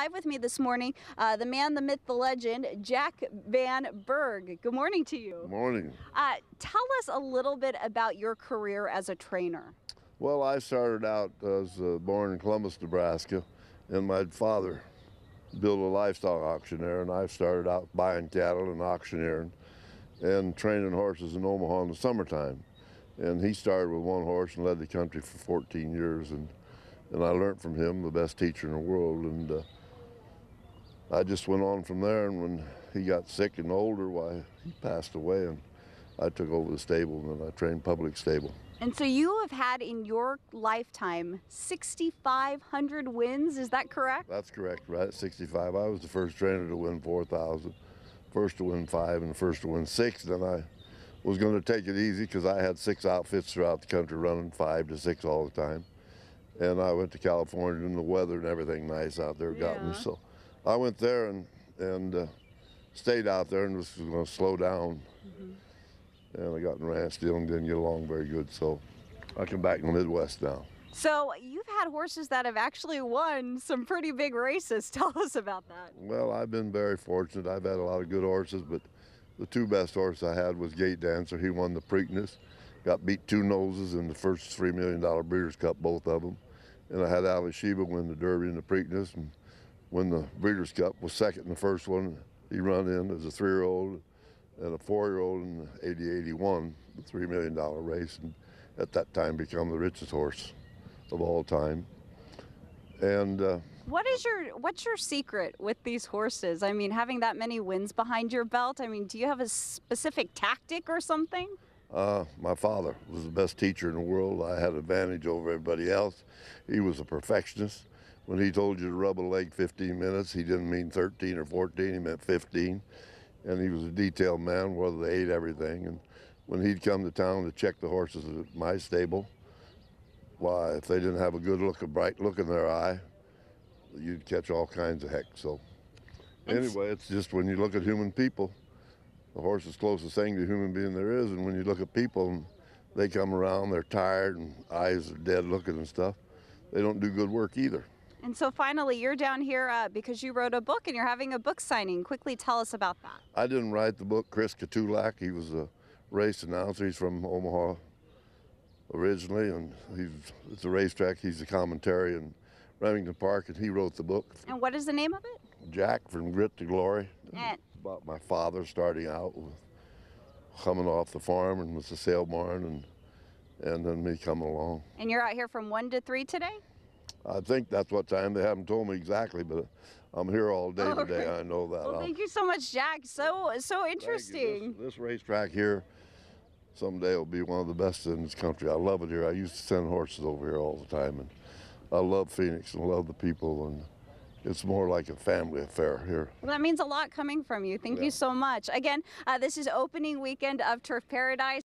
Live with me this morning, the man, the myth, the legend, Jack Van Berg. Good morning to you. Good morning. Tell us a little bit about your career as a trainer. Well, I started out, I was born in Columbus, Nebraska, and my father built a livestock auction there, and I started out buying cattle and auctioneering and training horses in Omaha in the summertime. And he started with one horse and led the country for 14 years, and I learned from him, the best teacher in the world, and I just went on from there. And when he got sick and older, why, he passed away, and I took over the stable, and I trained public stable. And so you have had in your lifetime 6,500 wins, is that correct? That's correct, right at 65. I was the first trainer to win 4,000, first to win 5, and the first to win 6. Then I was going to take it easy because I had 6 outfits throughout the country running 5 to 6 all the time. And I went to California, and the weather and everything nice out there got me. So I went there and stayed out there and was going to slow down. And I got in ranch dealing, didn't get along very good, so I come back in the Midwest now. So you've had horses that have actually won some pretty big races. Tell us about that. Well, I've been very fortunate. I've had a lot of good horses, but the 2 best horses I had was Gate Dancer. He won the Preakness, got beat 2 noses in the first $3 million Breeders' Cup, both of them. And I had Ali Sheba win the Derby and the Preakness, and win the Breeders' Cup, was second in the first one. He run in as a 3-year-old and a 4-year-old in 80-81, the $3 million race, and at that time become the richest horse of all time. And what's your secret with these horses? I mean, having that many wins behind your belt, I mean, do you have a specific tactic or something? My father was the best teacher in the world. I had an advantage over everybody else. He was a perfectionist. When he told you to rub a leg 15 minutes, he didn't mean 13 or 14, he meant 15. And he was a detailed man, whether they ate everything. And when he'd come to town to check the horses at my stable, why, if they didn't have a good look, a bright look in their eye, you'd catch all kinds of heck. So anyway, it's just when you look at human people, the horse is the closest thing to a human being there is. And when you look at people and they come around, they're tired and eyes are dead looking and stuff, they don't do good work either. And so finally, you're down here because you wrote a book and you're having a book signing. Quickly tell us about that. I didn't write the book. Chris Katulak, he was a race announcer. He's from Omaha originally, and it's a racetrack. He's a commentary in Remington Park, and he wrote the book. And what is the name of it? Jack, From Grit to Glory. And It's about my father starting out with coming off the farm and was a sale barn, and then me coming along. And you're out here from 1 to 3 today? I think that's what time. They haven't told me exactly, but I'm here all day today. Okay. I know that. Well, thank you so much, Jack. So interesting. This racetrack here someday will be one of the best in this country. I love it here. I used to send horses over here all the time, and I love Phoenix and love the people, and it's more like a family affair here. Well, that means a lot coming from you. Thank you so much. Again, this is opening weekend of Turf Paradise.